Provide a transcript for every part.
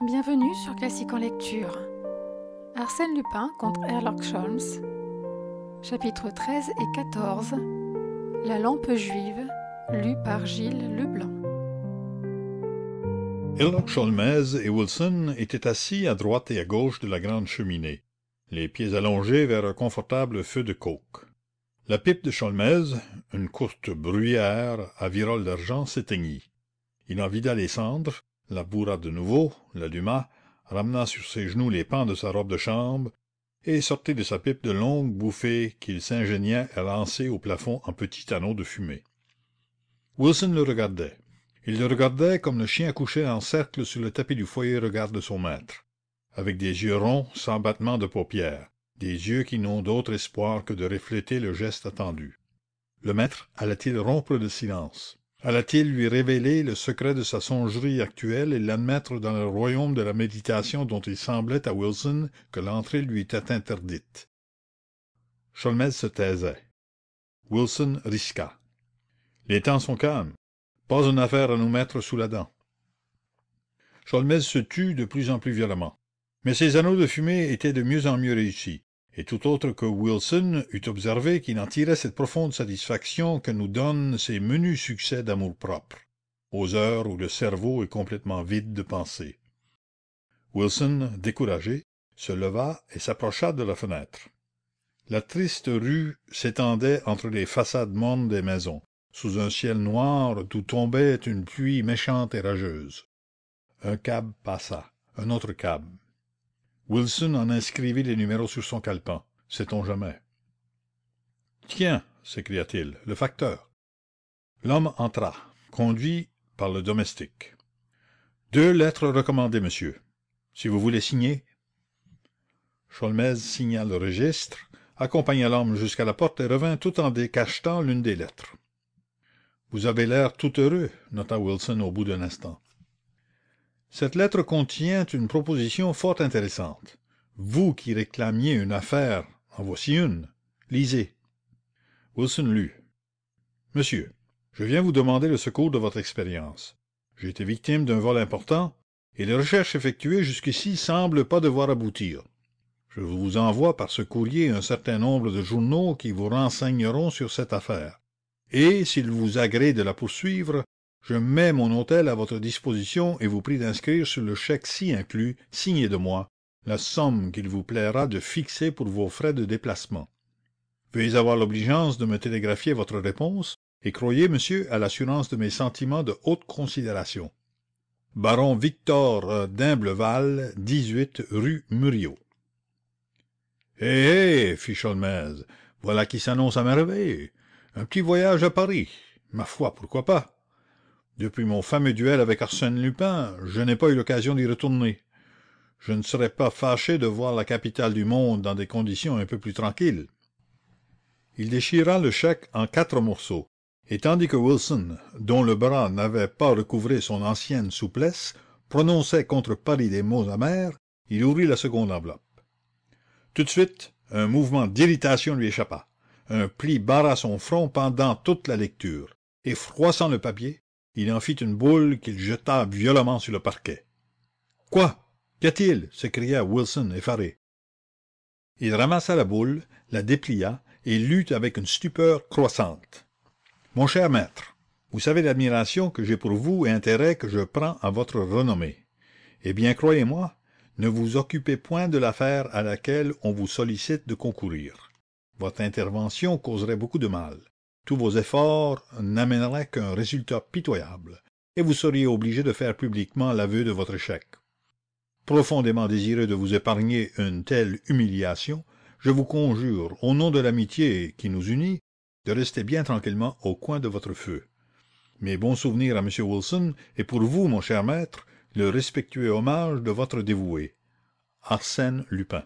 Bienvenue sur Classique en lecture. Arsène Lupin contre Sherlock Holmes. Chapitres 13 et 14. La lampe juive, lu par Gilles Leblanc. Sherlock Holmes et Wilson étaient assis à droite et à gauche de la grande cheminée, les pieds allongés vers un confortable feu de coke. La pipe de Sholmès, une courte bruyère à virole d'argent, s'éteignit. Il en vida les cendres, la bourra de nouveau, l'alluma, ramena sur ses genoux les pans de sa robe de chambre et sortit de sa pipe de longues bouffées qu'il s'ingéniait à lancer au plafond en petits anneaux de fumée. Wilson le regardait. Il le regardait comme le chien couché en cercle sur le tapis du foyer regarde son maître, avec des yeux ronds sans battement de paupières, des yeux qui n'ont d'autre espoir que de refléter le geste attendu. Le maître allait-il rompre le silence? Allait-il lui révéler le secret de sa songerie actuelle et l'admettre dans le royaume de la méditation dont il semblait à Wilson que l'entrée lui était interdite? Sholmès se taisait. Wilson risqua. Les temps sont calmes. Pas une affaire à nous mettre sous la dent. Sholmès se tut de plus en plus violemment. Mais ses anneaux de fumée étaient de mieux en mieux réussis, et tout autre que Wilson eût observé qu'il en tirait cette profonde satisfaction que nous donnent ces menus succès d'amour-propre, aux heures où le cerveau est complètement vide de pensée. Wilson, découragé, se leva et s'approcha de la fenêtre. La triste rue s'étendait entre les façades mornes des maisons, sous un ciel noir d'où tombait une pluie méchante et rageuse. Un cab passa, un autre cab. Wilson en inscrivit les numéros sur son calepin. Sait-on jamais? « Tiens !» s'écria-t-il, « le facteur !» L'homme entra, conduit par le domestique. « 2 lettres recommandées, monsieur. Si vous voulez signer. » Sholmès signa le registre, accompagna l'homme jusqu'à la porte et revint tout en décachetant l'une des lettres. « Vous avez l'air tout heureux, » nota Wilson au bout d'un instant. « Cette lettre contient une proposition fort intéressante. Vous qui réclamiez une affaire, en voici une. Lisez. » Wilson lut. « Monsieur, je viens vous demander le secours de votre expérience. J'ai été victime d'un vol important, et les recherches effectuées jusqu'ici semblent pas devoir aboutir. Je vous envoie par ce courrier un certain nombre de journaux qui vous renseigneront sur cette affaire. Et, s'il vous agrée de la poursuivre, je mets mon hôtel à votre disposition et vous prie d'inscrire sur le chèque ci inclus, signé de moi, la somme qu'il vous plaira de fixer pour vos frais de déplacement. Veuillez avoir l'obligeance de me télégraphier votre réponse, et croyez, monsieur, à l'assurance de mes sentiments de haute considération. Baron Victor d'Imbleval, 18 rue Muriot. Hé, fit Sholmès, voilà qui s'annonce à merveille. Un petit voyage à Paris. Ma foi, pourquoi pas? Depuis mon fameux duel avec Arsène Lupin, je n'ai pas eu l'occasion d'y retourner. Je ne serais pas fâché de voir la capitale du monde dans des conditions un peu plus tranquilles. Il déchira le chèque en 4 morceaux, et tandis que Wilson, dont le bras n'avait pas recouvré son ancienne souplesse, prononçait contre Paris des mots amers, il ouvrit la seconde enveloppe. Tout de suite, un mouvement d'irritation lui échappa. Un pli barra son front pendant toute la lecture, et froissant le papier, il en fit une boule qu'il jeta violemment sur le parquet. « Quoi? Qu'y a-t-il? » s'écria Wilson effaré. Il ramassa la boule, la déplia, et lut avec une stupeur croissante. « Mon cher maître, vous savez l'admiration que j'ai pour vous et l'intérêt que je prends à votre renommée. Eh bien, croyez-moi, ne vous occupez point de l'affaire à laquelle on vous sollicite de concourir. Votre intervention causerait beaucoup de mal. Tous vos efforts n'amèneraient qu'un résultat pitoyable, et vous seriez obligé de faire publiquement l'aveu de votre échec. Profondément désireux de vous épargner une telle humiliation, je vous conjure, au nom de l'amitié qui nous unit, de rester bien tranquillement au coin de votre feu. Mes bons souvenirs à M. Wilson, et pour vous, mon cher maître, le respectueux hommage de votre dévoué. Arsène Lupin.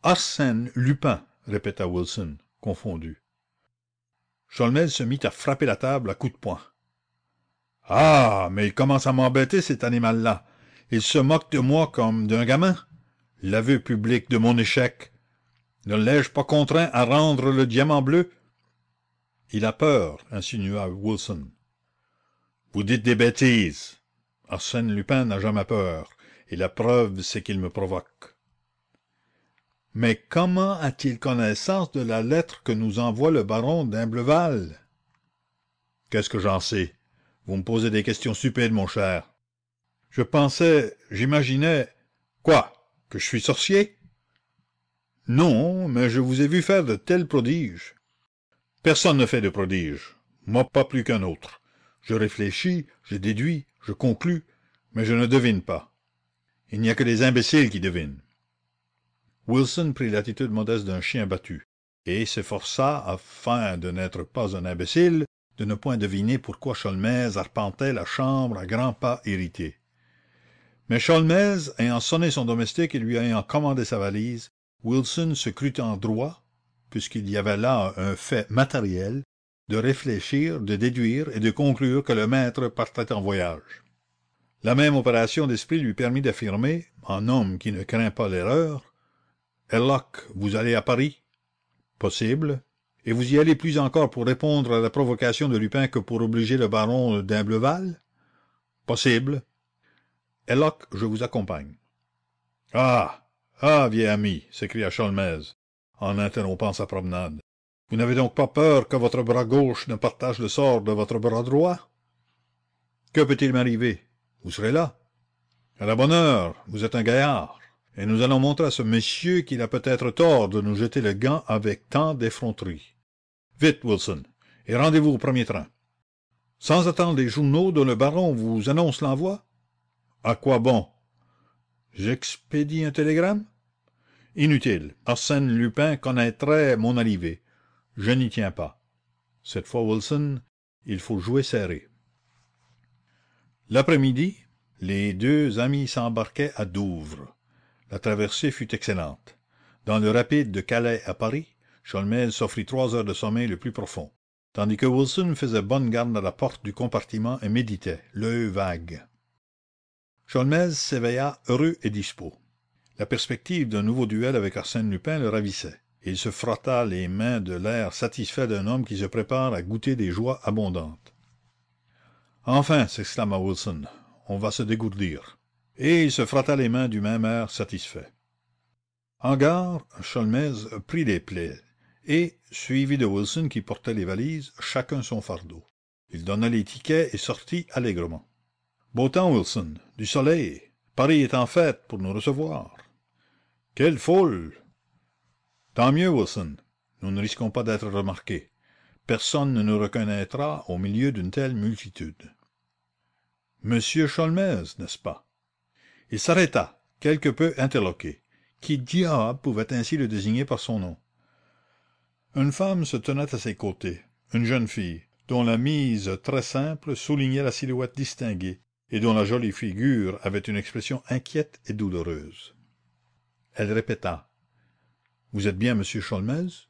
Arsène Lupin, répéta Wilson, confondu. Sholmès se mit à frapper la table à coups de poing. « Ah, mais il commence à m'embêter, cet animal-là. Il se moque de moi comme d'un gamin. L'aveu public de mon échec. Ne l'ai-je pas contraint à rendre le diamant bleu? » « Il a peur, » insinua Wilson. « Vous dites des bêtises. Arsène Lupin n'a jamais peur. et la preuve c'est qu'il me provoque. Mais comment a-t-il connaissance de la lettre que nous envoie le baron d'Imblevalle? Qu'est-ce que j'en sais? Vous me posez des questions stupides, mon cher. J'imaginais... Quoi? Que je suis sorcier? Non, mais je vous ai vu faire de tels prodiges. Personne ne fait de prodiges, moi pas plus qu'un autre. Je réfléchis, je déduis, je conclus, mais je ne devine pas. Il n'y a que les imbéciles qui devinent. Wilson prit l'attitude modeste d'un chien battu, et s'efforça, afin de n'être pas un imbécile, de ne point deviner pourquoi Sholmès arpentait la chambre à grands pas irrités. Mais Sholmès ayant sonné son domestique et lui ayant commandé sa valise, Wilson se crut en droit, puisqu'il y avait là un fait matériel, de réfléchir, de déduire et de conclure que le maître partait en voyage. La même opération d'esprit lui permit d'affirmer, en homme qui ne craint pas l'erreur: « Herlock, vous allez à Paris? »« Possible. Et vous y allez plus encore pour répondre à la provocation de Lupin que pour obliger le baron d'Imblevalle? »« Possible. »« Herlock, je vous accompagne. »« Ah! Ah, vieil ami !» s'écria Sholmès, en interrompant sa promenade. « Vous n'avez donc pas peur que votre bras gauche ne partage le sort de votre bras droit? »« Que peut-il m'arriver? Vous serez là. À la bonne heure, vous êtes un gaillard, et nous allons montrer à ce monsieur qu'il a peut-être tort de nous jeter le gant avec tant d'effronterie. Vite, Wilson, et rendez-vous au premier train. Sans attendre les journaux dont le baron vous annonce l'envoi? À quoi bon? J'expédie un télégramme? Inutile. Arsène Lupin connaîtrait mon arrivée. Je n'y tiens pas. Cette fois, Wilson, il faut jouer serré. L'après-midi, les deux amis s'embarquaient à Douvres. La traversée fut excellente. Dans le rapide de Calais à Paris, Sholmès s'offrit 3 heures de sommeil le plus profond, tandis que Wilson faisait bonne garde à la porte du compartiment et méditait, l'œil vague. Sholmès s'éveilla heureux et dispos. La perspective d'un nouveau duel avec Arsène Lupin le ravissait, et il se frotta les mains de l'air satisfait d'un homme qui se prépare à goûter des joies abondantes. « Enfin !» s'exclama Wilson, « on va se dégourdir. » Et il se frotta les mains du même air satisfait. En gare, Sholmès prit les plaies, et, suivi de Wilson qui portait les valises, chacun son fardeau. Il donna les tickets et sortit allègrement. « Beau temps, Wilson, du soleil. Paris est en fête pour nous recevoir. » « Quelle foule !»« Tant mieux, Wilson. Nous ne risquons pas d'être remarqués. Personne ne nous reconnaîtra au milieu d'une telle multitude. »« Monsieur Sholmès, n'est-ce pas? » Il s'arrêta, quelque peu interloqué. Qui diable pouvait ainsi le désigner par son nom? Une femme se tenait à ses côtés, une jeune fille, dont la mise très simple soulignait la silhouette distinguée, et dont la jolie figure avait une expression inquiète et douloureuse. Elle répéta: « Vous êtes bien monsieur Sholmès? »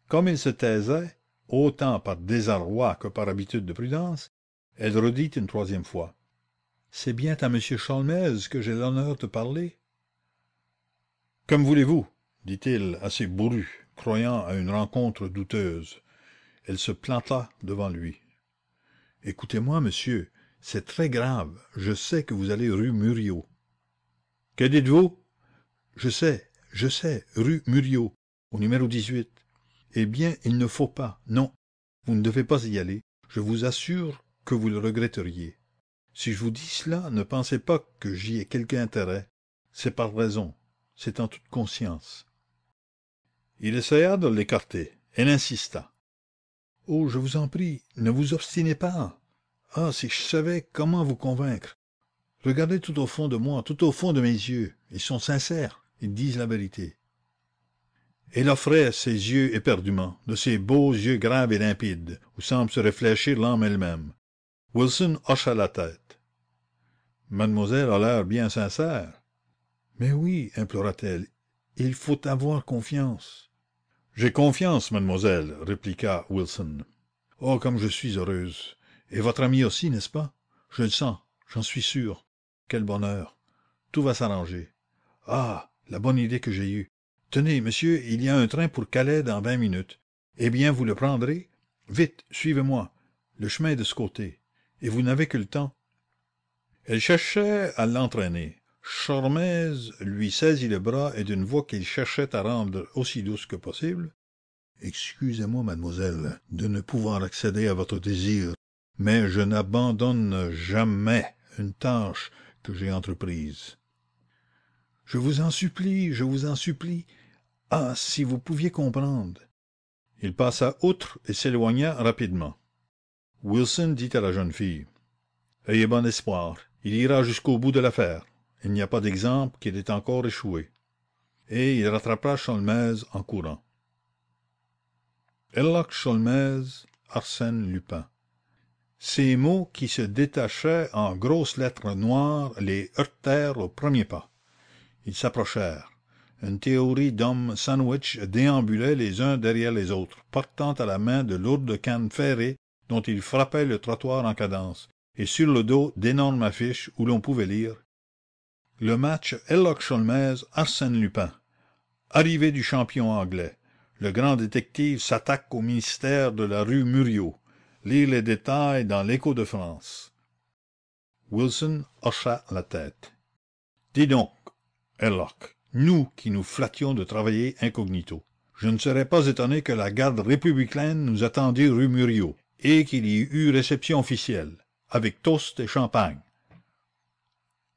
Comme il se taisait, autant par désarroi que par habitude de prudence, elle redit une 3e fois: « C'est bien à monsieur Sholmès que j'ai l'honneur de parler. »« Que me voulez-vous? » dit-il, assez bourru, croyant à une rencontre douteuse. Elle se planta devant lui. « Écoutez-moi, monsieur, c'est très grave. Je sais que vous allez rue Muriot. »« Que dites-vous? » ?»« Je sais, rue Muriot, au numéro 18. Eh bien, il ne faut pas, non, vous ne devez pas y aller. Je vous assure que vous le regretteriez. Si je vous dis cela, ne pensez pas que j'y ai quelque intérêt. C'est par raison, c'est en toute conscience. » Il essaya de l'écarter. Elle insista. « Oh, je vous en prie, ne vous obstinez pas. Ah, si je savais comment vous convaincre. Regardez tout au fond de moi, tout au fond de mes yeux. Ils sont sincères, ils disent la vérité. » Elle offrait ses yeux éperdument, de ces beaux yeux graves et limpides, où semble se réfléchir l'âme elle-même. Wilson hocha la tête. « Mademoiselle a l'air bien sincère. »« Mais oui, implora-t-elle, il faut avoir confiance. »« J'ai confiance, mademoiselle, » répliqua Wilson. « Oh, comme je suis heureuse. Et votre ami aussi, n'est-ce pas? Je le sens, j'en suis sûr. Quel bonheur. Tout va s'arranger. Ah, la bonne idée que j'ai eue. Tenez, monsieur, il y a un train pour Calais dans 20 minutes. Eh bien, vous le prendrez? Vite, suivez-moi. Le chemin est de ce côté. Et vous n'avez que le temps. » Elle cherchait à l'entraîner. Sholmès lui saisit le bras et d'une voix qu'il cherchait à rendre aussi douce que possible: « Excusez-moi, mademoiselle, de ne pouvoir accéder à votre désir, mais je n'abandonne jamais une tâche que j'ai entreprise. » « Je vous en supplie, je vous en supplie. Ah, si vous pouviez comprendre. » Il passa outre et s'éloigna rapidement. Wilson dit à la jeune fille: « Ayez bon espoir, il ira jusqu'au bout de l'affaire. Il n'y a pas d'exemple qu'il ait encore échoué. » Et il rattrapa Sholmès en courant. Herlock Sholmès, Arsène Lupin. Ces mots qui se détachaient en grosses lettres noires les heurtèrent au premier pas. Ils s'approchèrent. Une théorie d'hommes sandwich déambulait les uns derrière les autres, portant à la main de lourdes cannes ferrées dont ils frappaient le trottoir en cadence, et sur le dos d'énormes affiches où l'on pouvait lire: le match Herlock Sholmès Arsène Lupin. Arrivée du champion anglais. Le grand détective s'attaque au mystère de la rue Muriot. Lire les détails dans l'Écho de France. Wilson hocha la tête. Dis donc, Herlock, nous qui nous flattions de travailler incognito, je ne serais pas étonné que la garde républicaine nous attendît rue Muriot, et qu'il y eût réception officielle, avec toast et champagne.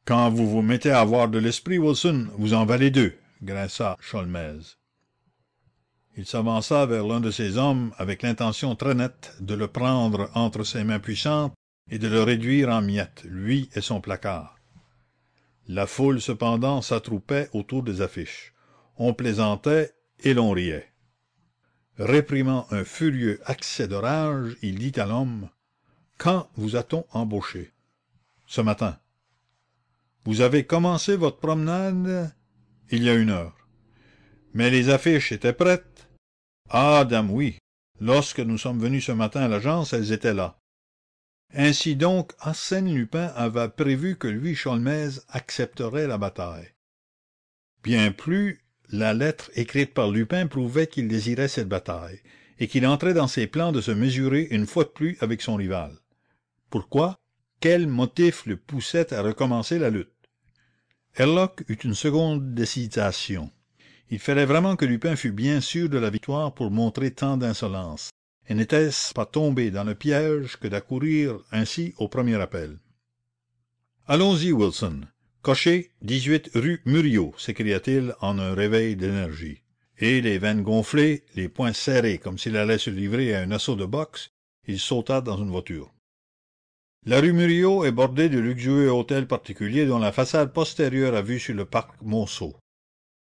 Quand vous vous mettez à avoir de l'esprit, Wilson, vous en valez deux, grinça Sholmès. Il s'avança vers l'un de ces hommes avec l'intention très nette de le prendre entre ses mains puissantes et de le réduire en miettes, lui et son placard. La foule cependant s'attroupait autour des affiches. On plaisantait et l'on riait. Réprimant un furieux accès de rage, il dit à l'homme: « Quand vous a-t-on embauché? »« Ce matin. »« Vous avez commencé votre promenade? »« Il y a 1 heure. »« Mais les affiches étaient prêtes? » Ah, dame, oui. Lorsque nous sommes venus ce matin à l'agence, elles étaient là. Ainsi donc, Arsène Lupin avait prévu que lui, Sholmès, accepterait la bataille. Bien plus, la lettre écrite par Lupin prouvait qu'il désirait cette bataille, et qu'il entrait dans ses plans de se mesurer une fois de plus avec son rival. Pourquoi? Quel motif le poussait à recommencer la lutte? Herlock eut une seconde d'hésitation. Il fallait vraiment que Lupin fût bien sûr de la victoire pour montrer tant d'insolence, et n'était-ce pas tomber dans le piège que d'accourir ainsi au premier appel? « Allons-y, Wilson. Cochez 18 rue Muriot, s'écria-t-il en un réveil d'énergie. Et les veines gonflées, les poings serrés comme s'il allait se livrer à un assaut de boxe, il sauta dans une voiture. La rue Muriot est bordée de luxueux hôtels particuliers dont la façade postérieure a vue sur le parc Monceau.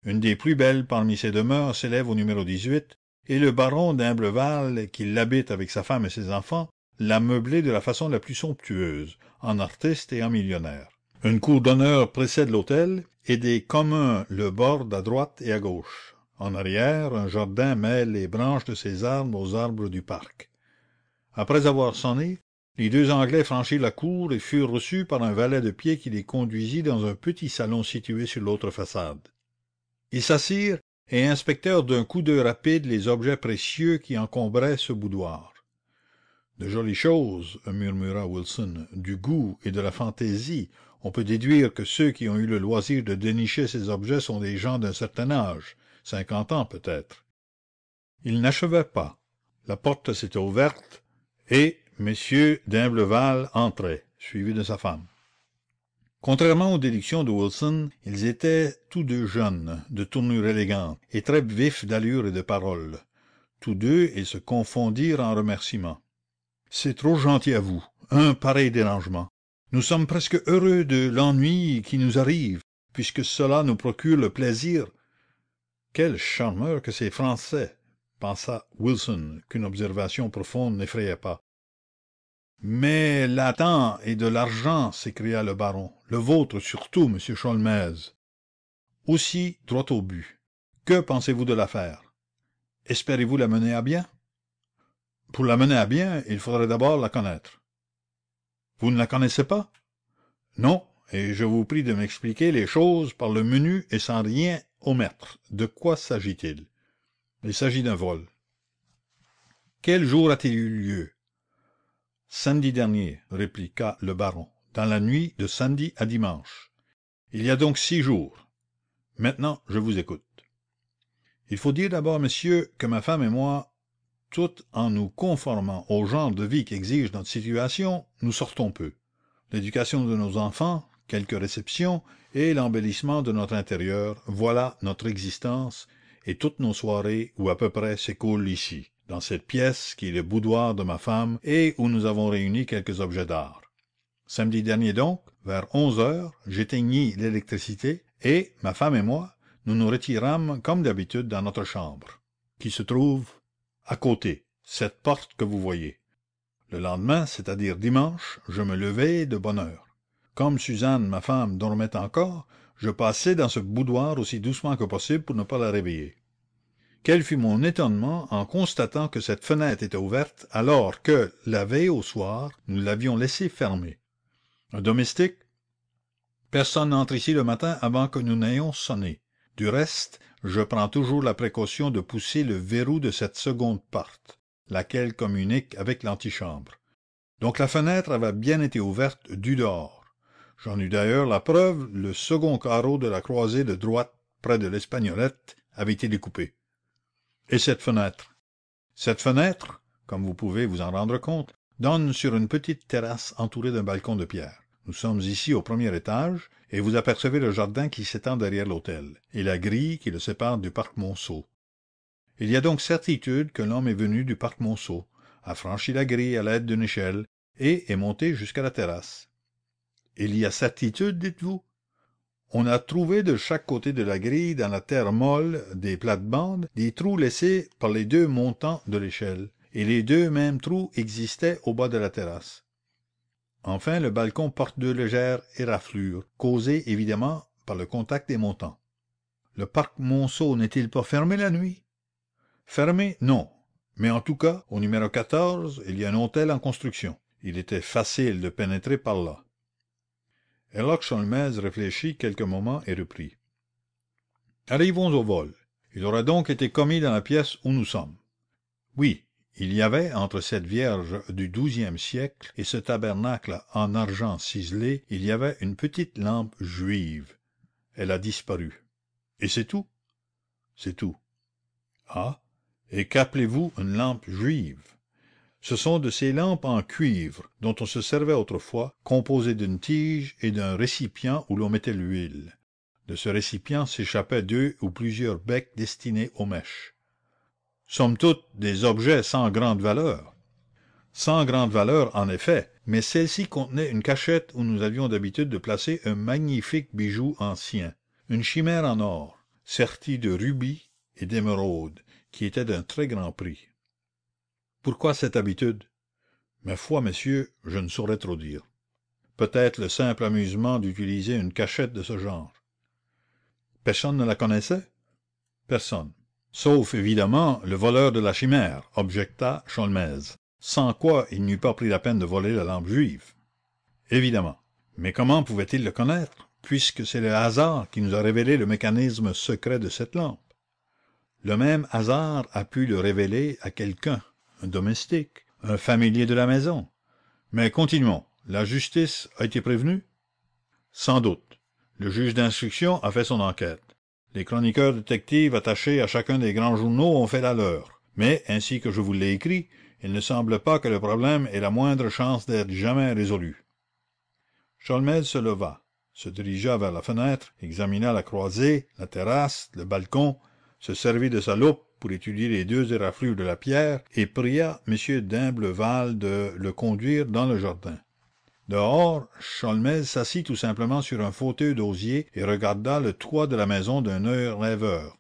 Une des plus belles parmi ces demeures s'élève au numéro 18, et le baron d'Imbleval, qui l'habite avec sa femme et ses enfants, l'a meublée de la façon la plus somptueuse, en artiste et en millionnaire. Une cour d'honneur précède l'hôtel, et des communs le bordent à droite et à gauche. En arrière, un jardin mêle les branches de ces arbres aux arbres du parc. Après avoir sonné, les 2 Anglais franchirent la cour et furent reçus par un valet de pied qui les conduisit dans un petit salon situé sur l'autre façade. Ils s'assirent et inspectèrent d'un coup d'œil rapide les objets précieux qui encombraient ce boudoir. « De jolies choses, » murmura Wilson, « du goût et de la fantaisie. On peut déduire que ceux qui ont eu le loisir de dénicher ces objets sont des gens d'un certain âge, 50 ans peut-être. » Il n'achevait pas. La porte s'était ouverte, et M. d'Imbleval entrait, suivi de sa femme. Contrairement aux déductions de Wilson, ils étaient tous deux jeunes, de tournure élégante, et très vifs d'allure et de parole. Tous deux, ils se confondirent en remerciements. « C'est trop gentil à vous, un pareil dérangement. Nous sommes presque heureux de l'ennui qui nous arrive, puisque cela nous procure le plaisir. » Quel charmeur que ces Français, pensa Wilson, qu'une observation profonde n'effrayait pas. Mais là-dedans et de l'argent, s'écria le baron, le vôtre surtout, monsieur Sholmès. Aussi droit au but. Que pensez-vous de l'affaire? Espérez-vous la mener à bien? Pour la mener à bien, il faudrait d'abord la connaître. Vous ne la connaissez pas? Non, et je vous prie de m'expliquer les choses par le menu et sans rien omettre. De quoi s'agit-il? Il s'agit d'un vol. Quel jour a-t-il eu lieu? Samedi dernier, répliqua le baron, dans la nuit de samedi à dimanche. Il y a donc 6 jours. Maintenant, je vous écoute. Il faut dire d'abord, monsieur, que ma femme et moi, tout en nous conformant au genre de vie qu'exige notre situation, nous sortons peu. L'éducation de nos enfants, quelques réceptions et l'embellissement de notre intérieur, voilà notre existence, et toutes nos soirées, ou à peu près, s'écoulent ici, dans cette pièce qui est le boudoir de ma femme et où nous avons réuni quelques objets d'art. Samedi dernier donc, vers 11 heures, j'éteignis l'électricité et, ma femme et moi, nous nous retirâmes comme d'habitude dans notre chambre, qui se trouve à côté, cette porte que vous voyez. Le lendemain, c'est-à-dire dimanche, je me levai de bonne heure. Comme Suzanne, ma femme, dormait encore, je passai dans ce boudoir aussi doucement que possible pour ne pas la réveiller. Quel fut mon étonnement en constatant que cette fenêtre était ouverte alors que, la veille au soir, nous l'avions laissée fermée. Un domestique? Personne n'entre ici le matin avant que nous n'ayons sonné. Du reste, je prends toujours la précaution de pousser le verrou de cette seconde porte, laquelle communique avec l'antichambre. Donc la fenêtre avait bien été ouverte du dehors. J'en eus d'ailleurs la preuve, le second carreau de la croisée de droite, près de l'espagnolette, avait été découpé. Et cette fenêtre? Cette fenêtre, comme vous pouvez vous en rendre compte, donne sur une petite terrasse entourée d'un balcon de pierre. Nous sommes ici au premier étage, et vous apercevez le jardin qui s'étend derrière l'hôtel, et la grille qui le sépare du parc Monceau. Il y a donc certitude que l'homme est venu du parc Monceau, a franchi la grille à l'aide d'une échelle, et est monté jusqu'à la terrasse. Il y a certitude, dites-vous? On a trouvé de chaque côté de la grille, dans la terre molle des plates-bandes, des trous laissés par les deux montants de l'échelle, et les deux mêmes trous existaient au bas de la terrasse. Enfin, le balcon porte deux légères éraflures, causées évidemment par le contact des montants. Le parc Monceau n'est-il pas fermé la nuit? Fermé, non. Mais en tout cas, au numéro 14, il y a un hôtel en construction. Il était facile de pénétrer par là. Herlock Sholmès réfléchit quelques moments et reprit. Arrivons au vol. Il aurait donc été commis dans la pièce où nous sommes. Oui, il y avait entre cette Vierge du XIIe siècle et ce tabernacle en argent ciselé, il y avait une petite lampe juive. Elle a disparu. Et c'est tout? C'est tout. Ah, et qu'appelez-vous une lampe juive? Ce sont de ces lampes en cuivre dont on se servait autrefois, composées d'une tige et d'un récipient où l'on mettait l'huile. De ce récipient s'échappaient 2 ou plusieurs becs destinés aux mèches. Somme toute, des objets sans grande valeur. Sans grande valeur, en effet, mais celle-ci contenait une cachette où nous avions d'habitude de placer un magnifique bijou ancien, une chimère en or, sertie de rubis et d'émeraudes, qui était d'un très grand prix. Pourquoi cette habitude? Ma foi, messieurs, je ne saurais trop dire. Peut-être le simple amusement d'utiliser une cachette de ce genre. Personne ne la connaissait? Personne. Sauf, évidemment, le voleur de la chimère, objecta Sholmès, sans quoi il n'eût pas pris la peine de voler la lampe juive. Évidemment. Mais comment pouvait-il le connaître, puisque c'est le hasard qui nous a révélé le mécanisme secret de cette lampe? Le même hasard a pu le révéler à quelqu'un, un domestique, un familier de la maison. Mais continuons. La justice a été prévenue? Sans doute. Le juge d'instruction a fait son enquête. Les chroniqueurs détectives attachés à chacun des grands journaux ont fait la leur. Mais, ainsi que je vous l'ai écrit, il ne semble pas que le problème ait la moindre chance d'être jamais résolu. Sholmès se leva, se dirigea vers la fenêtre, examina la croisée, la terrasse, le balcon, se servit de sa loupe pour étudier les 2 éraflures de la pierre et pria M. d'Imblevalle de le conduire dans le jardin. Dehors, Sholmès s'assit tout simplement sur un fauteuil d'osier et regarda le toit de la maison d'un œil rêveur.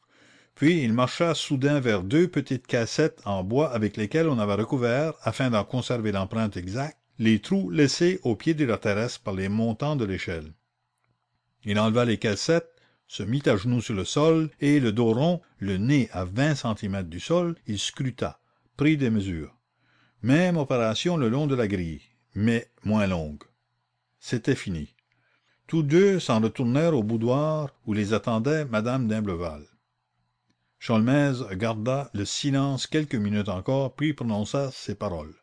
Puis il marcha soudain vers 2 petites caissettes en bois avec lesquelles on avait recouvert, afin d'en conserver l'empreinte exacte, les trous laissés au pied de la terrasse par les montants de l'échelle. Il enleva les caissettes, se mit à genoux sur le sol, et le dos rond, le nez à 20 centimètres du sol, il scruta, prit des mesures. Même opération le long de la grille, mais moins longue. C'était fini. Tous deux s'en retournèrent au boudoir où les attendait madame d'Imblevalle. Sholmès garda le silence quelques minutes encore, puis prononça ces paroles.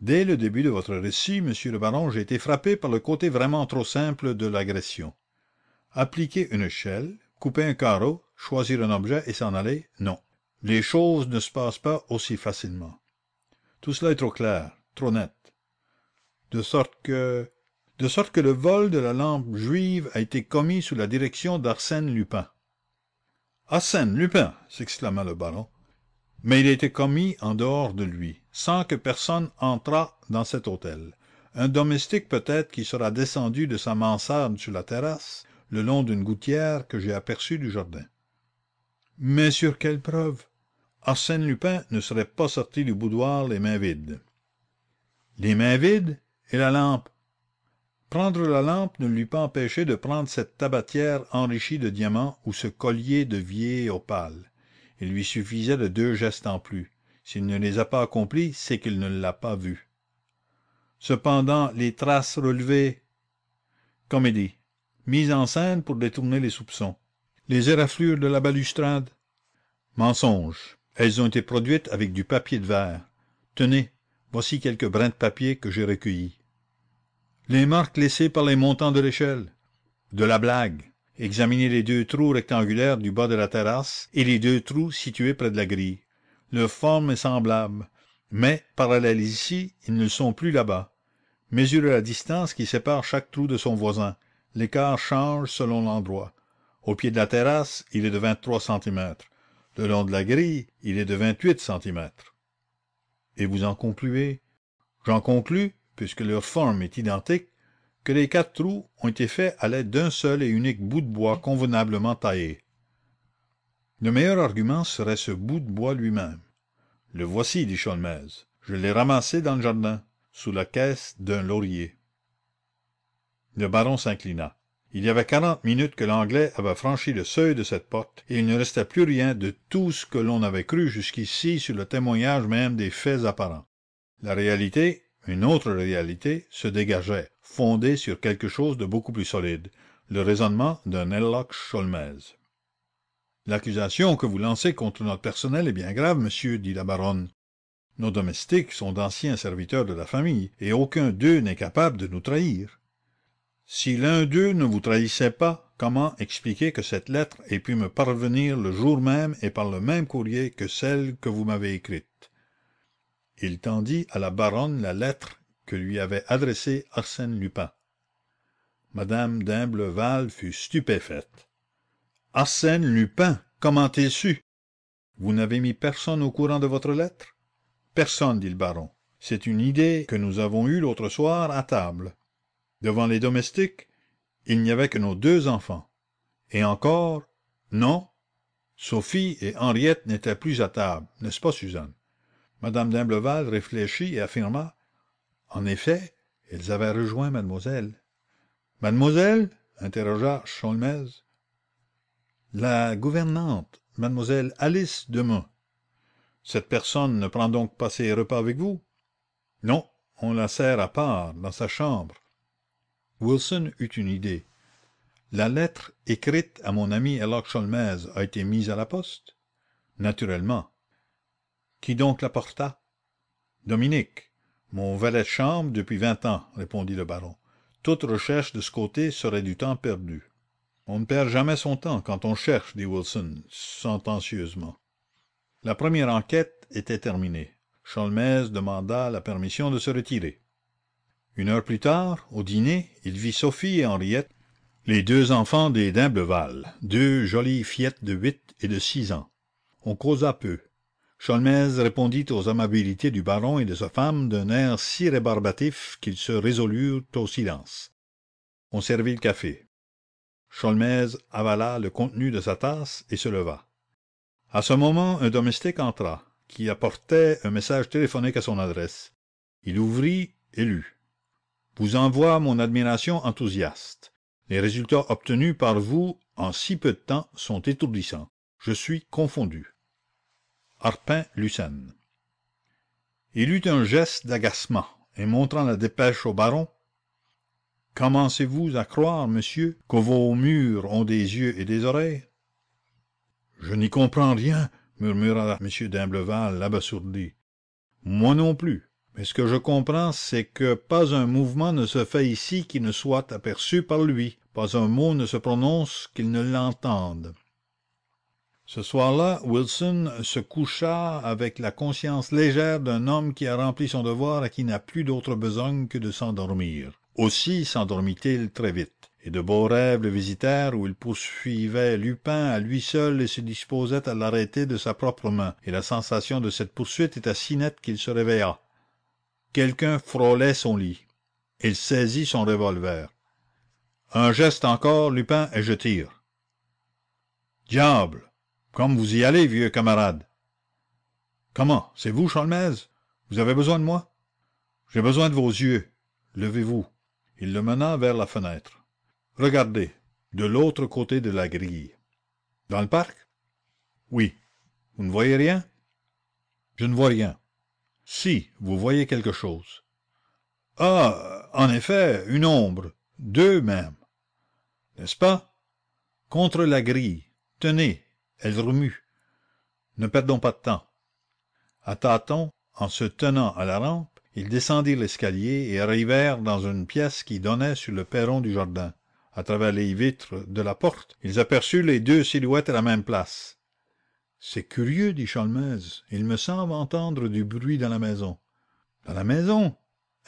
Dès le début de votre récit, monsieur le baron, j'ai été frappé par le côté vraiment trop simple de l'agression. Appliquer une échelle, couper un carreau, choisir un objet et s'en aller, non. Les choses ne se passent pas aussi facilement. Tout cela est trop clair, trop net. De sorte que le vol de la lampe juive a été commis sous la direction d'Arsène Lupin. Arsène Lupin! S'exclama le baron. Mais il a été commis en dehors de lui, sans que personne entrât dans cet hôtel. Un domestique peut-être qui sera descendu de sa mansarde sur la terrasse, le long d'une gouttière que j'ai aperçue du jardin. Mais sur quelle preuve? Arsène Lupin ne serait pas sorti du boudoir les mains vides. Les mains vides? Et la lampe? Prendre la lampe ne l'eût pas empêché de prendre cette tabatière enrichie de diamants ou ce collier de vieille opale. Il lui suffisait de 2 gestes en plus. S'il ne les a pas accomplis, c'est qu'il ne l'a pas vu. Cependant, les traces relevées... Comédie. Mise en scène pour détourner les soupçons. Les éraflures de la balustrade? Mensonge. Elles ont été produites avec du papier de verre. Tenez, voici quelques brins de papier que j'ai recueillis. Les marques laissées par les montants de l'échelle? De la blague. Examinez les 2 trous rectangulaires du bas de la terrasse et les 2 trous situés près de la grille. Leur forme est semblable, mais, parallèles ici, ils ne le sont plus là-bas. Mesurez la distance qui sépare chaque trou de son voisin. L'écart change selon l'endroit. Au pied de la terrasse, il est de 23 centimètres. Le long de la grille, il est de 28 centimètres. Et vous en concluez? J'en conclus, puisque leur forme est identique, que les 4 trous ont été faits à l'aide d'un seul et unique bout de bois convenablement taillé. Le meilleur argument serait ce bout de bois lui-même. Le voici, dit Sholmès. Je l'ai ramassé dans le jardin, sous la caisse d'un laurier. Le baron s'inclina. Il y avait 40 minutes que l'Anglais avait franchi le seuil de cette porte, et il ne restait plus rien de tout ce que l'on avait cru jusqu'ici sur le témoignage même des faits apparents. La réalité, une autre réalité, se dégageait, fondée sur quelque chose de beaucoup plus solide, le raisonnement d'un Herlock Sholmès. L'accusation que vous lancez contre notre personnel est bien grave, monsieur, dit la baronne. Nos domestiques sont d'anciens serviteurs de la famille, et aucun d'eux n'est capable de nous trahir. Si l'un d'eux ne vous trahissait pas, comment expliquer que cette lettre ait pu me parvenir le jour même et par le même courrier que celle que vous m'avez écrite? Il tendit à la baronne la lettre que lui avait adressée Arsène Lupin. Madame d'Imblevalle fut stupéfaite. Arsène Lupin, comment t'es su? Vous n'avez mis personne au courant de votre lettre? Personne, dit le baron. C'est une idée que nous avons eue l'autre soir à table. Devant les domestiques, il n'y avait que nos 2 enfants. Et encore, non, Sophie et Henriette n'étaient plus à table, n'est-ce pas, Suzanne? Madame d'Imblevalle réfléchit et affirma: en effet, elles avaient rejoint mademoiselle. Mademoiselle? Interrogea Sholmès. La gouvernante, mademoiselle Alice Demun. Cette personne ne prend donc pas ses repas avec vous? Non, on la sert à part, dans sa chambre. Wilson eut une idée. La lettre écrite à mon ami Herlock Sholmès a été mise à la poste? Naturellement. Qui donc la porta? Dominique, mon valet de chambre depuis 20 ans, répondit le baron. Toute recherche de ce côté serait du temps perdu. On ne perd jamais son temps quand on cherche, dit Wilson, sentencieusement. La première enquête était terminée. Sholmès demanda la permission de se retirer. 1 heure plus tard, au dîner, il vit Sophie et Henriette, les 2 enfants des d'Imblevalle, 2 jolies fillettes de 8 et de 6 ans. On causa peu. Sholmès répondit aux amabilités du baron et de sa femme d'un air si rébarbatif qu'ils se résolurent au silence. On servit le café. Sholmès avala le contenu de sa tasse et se leva. À ce moment, un domestique entra, qui apportait un message téléphonique à son adresse. Il ouvrit et lut. Vous envoie mon admiration enthousiaste. Les résultats obtenus par vous en si peu de temps sont étourdissants. Je suis confondu. Arpin Lucenne. Il eut un geste d'agacement, et montrant la dépêche au baron: « Commencez-vous à croire, monsieur, que vos murs ont des yeux et des oreilles? » « Je n'y comprends rien, » murmura M. d'Imblevalle, abasourdi. « Moi non plus. Mais ce que je comprends, c'est que pas un mouvement ne se fait ici qui ne soit aperçu par lui, Pas un mot ne se prononce qu'il ne l'entende. Ce soir-là, Wilson se coucha avec la conscience légère d'un homme qui a rempli son devoir et qui n'a plus d'autre besogne que de s'endormir. Aussi s'endormit-il très vite, et de beaux rêves le visitèrent où il poursuivait Lupin à lui seul et se disposait à l'arrêter de sa propre main, et la sensation de cette poursuite était si nette qu'il se réveilla. Quelqu'un frôlait son lit. Il saisit son revolver. Un geste encore, Lupin, et je tire. Diable! Comme vous y allez, vieux camarade. Comment, c'est vous, Sholmès? Vous avez besoin de moi? J'ai besoin de vos yeux. Levez-vous. Il le mena vers la fenêtre. Regardez, de l'autre côté de la grille. Dans le parc? Oui. Vous ne voyez rien? Je ne vois rien. Si, vous voyez quelque chose. Ah, en effet, une ombre. Deux même. N'est-ce pas? Contre la grille. Tenez. Elle remue. Ne perdons pas de temps. À tâtons, en se tenant à la rampe, ils descendirent l'escalier et arrivèrent dans une pièce qui donnait sur le perron du jardin. À travers les vitres de la porte, ils aperçurent les deux silhouettes à la même place. « C'est curieux, dit Sholmès. Il me semble entendre du bruit dans la maison. »« Dans la maison?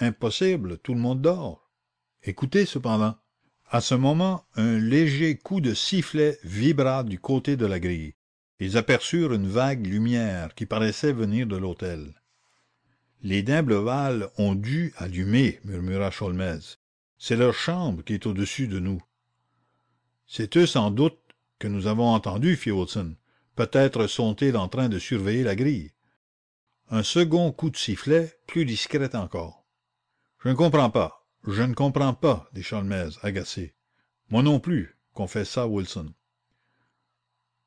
Impossible, tout le monde dort. Écoutez cependant. » À ce moment, un léger coup de sifflet vibra du côté de la grille. Ils aperçurent une vague lumière qui paraissait venir de l'hôtel. « Les d'Imblevalle ont dû allumer, » murmura Sholmès. « C'est leur chambre qui est au-dessus de nous. »« C'est eux sans doute que nous avons entendus, fit Wilson. Peut-être sont-ils en train de surveiller la grille. » Un second coup de sifflet, plus discret encore. « Je ne comprends pas. Je ne comprends pas, dit Sholmès, agacé. Moi non plus, confessa Wilson.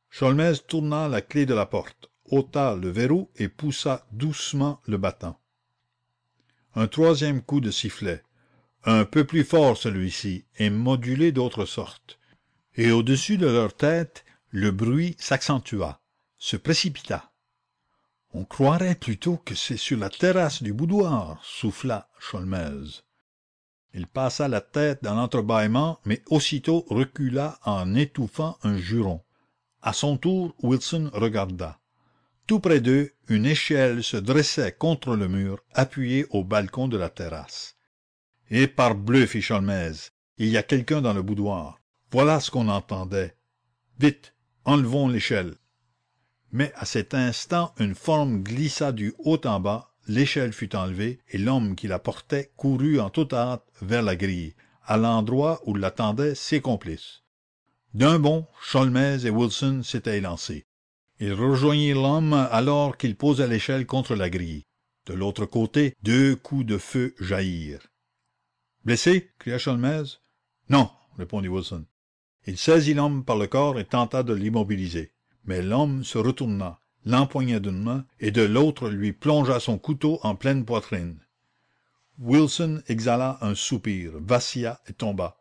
Sholmès tourna la clé de la porte, ôta le verrou et poussa doucement le battant. Un troisième coup de sifflet, un peu plus fort celui-ci, et modulé d'autre sorte. Et au-dessus de leur tête, le bruit s'accentua, se précipita. On croirait plutôt que c'est sur la terrasse du boudoir, souffla Sholmès. Il passa la tête dans l'entrebâillement, mais aussitôt recula en étouffant un juron. À son tour, Wilson regarda. Tout près d'eux, une échelle se dressait contre le mur, appuyée au balcon de la terrasse. « Et parbleu, fit Sholmès, il y a quelqu'un dans le boudoir. Voilà ce qu'on entendait. Vite, enlevons l'échelle. » Mais à cet instant, une forme glissa du haut en bas, l'échelle fut enlevée, et l'homme qui la portait courut en toute hâte vers la grille, à l'endroit où l'attendaient ses complices. D'un bond, Sholmès et Wilson s'étaient élancés. Ils rejoignirent l'homme alors qu'il posait l'échelle contre la grille. De l'autre côté, deux coups de feu jaillirent. « Blessé? » cria Sholmès. « Non, » répondit Wilson. Il saisit l'homme par le corps et tenta de l'immobiliser. Mais l'homme se retourna, l'empoigna d'une main, et de l'autre lui plongea son couteau en pleine poitrine. Wilson exhala un soupir, vacilla et tomba.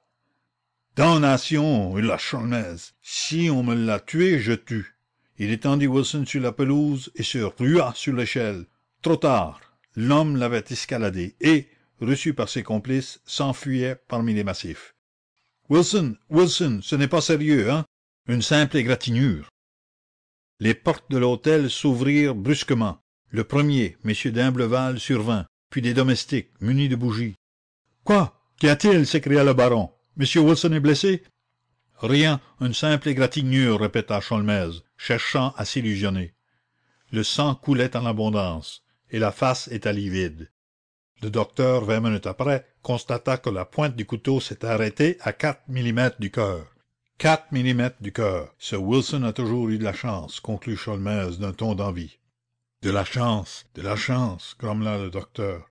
« Damnation !» hurla Sholmès. « Si on me l'a tué, je tue. » Il étendit Wilson sur la pelouse et se rua sur l'échelle. Trop tard, l'homme l'avait escaladé et, reçu par ses complices, s'enfuyait parmi les massifs. « Wilson, Wilson, ce n'est pas sérieux, hein? Une simple égratignure. » Les portes de l'hôtel s'ouvrirent brusquement. Le premier, M. d'Imblevalle, survint, puis des domestiques, munis de bougies. « Quoi? Qu'y a-t-il? » s'écria le baron. « Monsieur Wilson est blessé? »« Rien, une simple égratignure, » répéta Sholmès, cherchant à s'illusionner. Le sang coulait en abondance, et la face était livide. Le docteur, 20 minutes après, constata que la pointe du couteau s'était arrêtée à 4 millimètres du cœur. 4 millimètres du cœur. Ce Wilson a toujours eu de la chance, conclut Sholmès d'un ton d'envie. De la chance, grommela le docteur.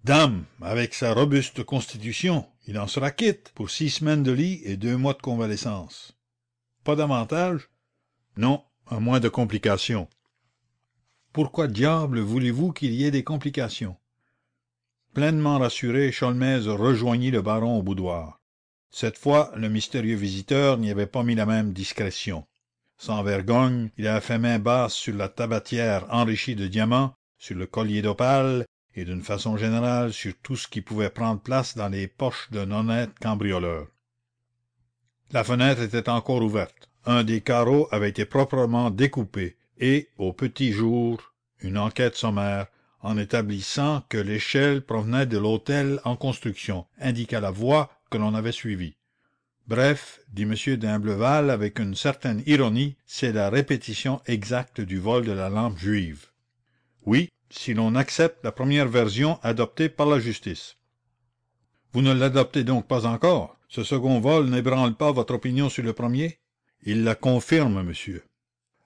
Dame, avec sa robuste constitution, il en sera quitte pour 6 semaines de lit et 2 mois de convalescence. Pas davantage? Non, à moins de complications. Pourquoi diable voulez-vous qu'il y ait des complications? Pleinement rassuré, Sholmès rejoignit le baron au boudoir. Cette fois, le mystérieux visiteur n'y avait pas mis la même discrétion. Sans vergogne, il avait fait main basse sur la tabatière enrichie de diamants, sur le collier d'opale, et d'une façon générale sur tout ce qui pouvait prendre place dans les poches d'un honnête cambrioleur. La fenêtre était encore ouverte. Un des carreaux avait été proprement découpé et, au petit jour, une enquête sommaire, en établissant que l'échelle provenait de l'hôtel en construction, indiqua la voie que l'on avait suivie. Bref, dit M. d'Imblevalle avec une certaine ironie, c'est la répétition exacte du vol de la lampe juive. Oui, si l'on accepte la première version adoptée par la justice. Vous ne l'adoptez donc pas encore? Ce second vol n'ébranle pas votre opinion sur le premier? Il la confirme, monsieur.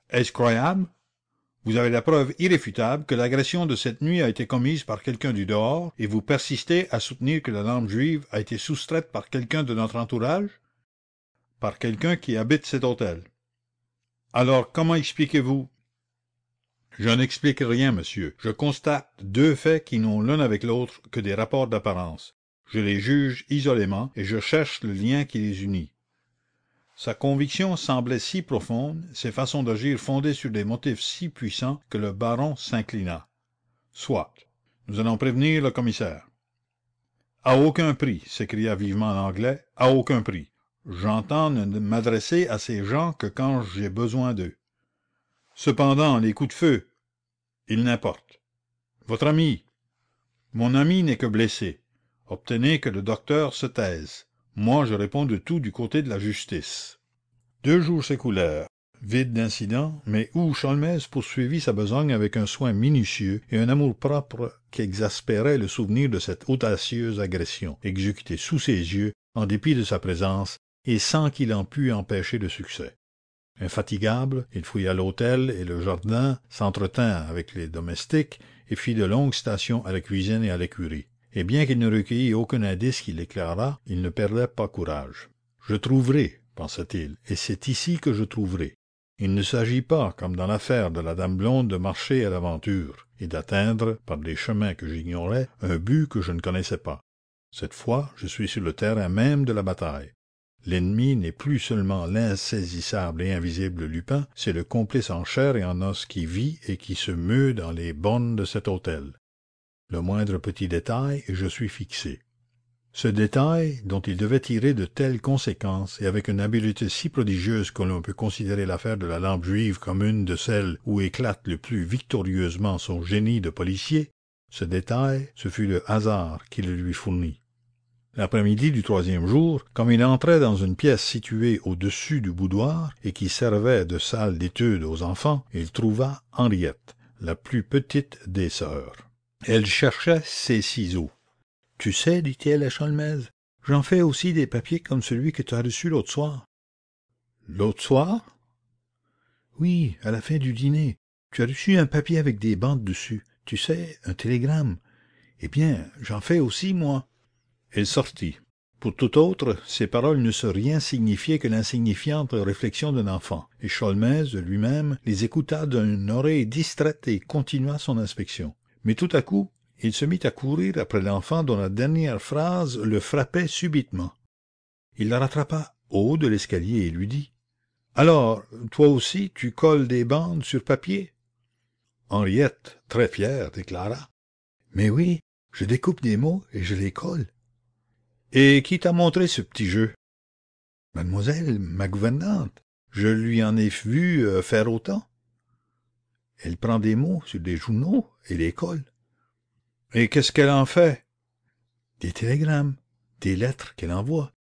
Est-ce croyable? Vous avez la preuve irréfutable que l'agression de cette nuit a été commise par quelqu'un du dehors, et vous persistez à soutenir que la lampe juive a été soustraite par quelqu'un de notre entourage? Par quelqu'un qui habite cet hôtel. Alors, comment expliquez-vous? Je n'explique rien, monsieur. Je constate deux faits qui n'ont l'un avec l'autre que des rapports d'apparence. Je les juge isolément et je cherche le lien qui les unit. Sa conviction semblait si profonde, ses façons d'agir fondées sur des motifs si puissants que le baron s'inclina. Soit. Nous allons prévenir le commissaire. À aucun prix, s'écria vivement l'Anglais, à aucun prix. J'entends ne m'adresser à ces gens que quand j'ai besoin d'eux. Cependant, les coups de feu, il n'importe. Votre ami? Mon ami n'est que blessé. Obtenez que le docteur se taise. Moi, je réponds de tout du côté de la justice. 2 jours s'écoulèrent, vides d'incidents, mais où Sholmès poursuivit sa besogne avec un soin minutieux et un amour-propre qu'exaspérait le souvenir de cette audacieuse agression, exécutée sous ses yeux, en dépit de sa présence, et sans qu'il en pût empêcher le succès. Infatigable, il fouilla l'hôtel et le jardin, s'entretint avec les domestiques et fit de longues stations à la cuisine et à l'écurie. Et bien qu'il ne recueillît aucun indice qui l'éclairât, il ne perdait pas courage. « Je trouverai », pensa-t-il, « et c'est ici que je trouverai. Il ne s'agit pas, comme dans l'affaire de la dame blonde, de marcher à l'aventure et d'atteindre, par des chemins que j'ignorais, un but que je ne connaissais pas. Cette fois, je suis sur le terrain même de la bataille. L'ennemi n'est plus seulement l'insaisissable et invisible Lupin, c'est le complice en chair et en os qui vit et qui se meut dans les bornes de cet hôtel. Le moindre petit détail et je suis fixé. Ce détail, dont il devait tirer de telles conséquences, et avec une habileté si prodigieuse que l'on peut considérer l'affaire de la lampe juive comme une de celles où éclate le plus victorieusement son génie de policier, ce détail, ce fut le hasard qui le lui fournit. L'après-midi du 3e jour, comme il entrait dans une pièce située au-dessus du boudoir et qui servait de salle d'étude aux enfants, il trouva Henriette, la plus petite des sœurs. Elle cherchait ses ciseaux. « Tu sais, dit-elle à Sholmès, j'en fais aussi des papiers comme celui que tu as reçu l'autre soir. »« L'autre soir? » ?»« Oui, à la fin du dîner. Tu as reçu un papier avec des bandes dessus. Tu sais, un télégramme. Eh bien, j'en fais aussi, moi. » Elle sortit. Pour tout autre, ces paroles n'eussent rien signifié que l'insignifiante réflexion d'un enfant, et Sholmès, lui-même, les écouta d'une oreille distraite et continua son inspection. Mais tout à coup, il se mit à courir après l'enfant dont la dernière phrase le frappait subitement. Il la rattrapa au haut de l'escalier et lui dit « Alors, toi aussi, tu colles des bandes sur papier ?» Henriette, très fière, déclara « Mais oui, je découpe des mots et je les colle. » « Et qui t'a montré ce petit jeu? »« Mademoiselle, ma gouvernante. Je lui en ai vu faire autant. Elle prend des mots sur des journaux et les colle. »« Et qu'est-ce qu'elle en fait? »« Des télégrammes, des lettres qu'elle envoie. »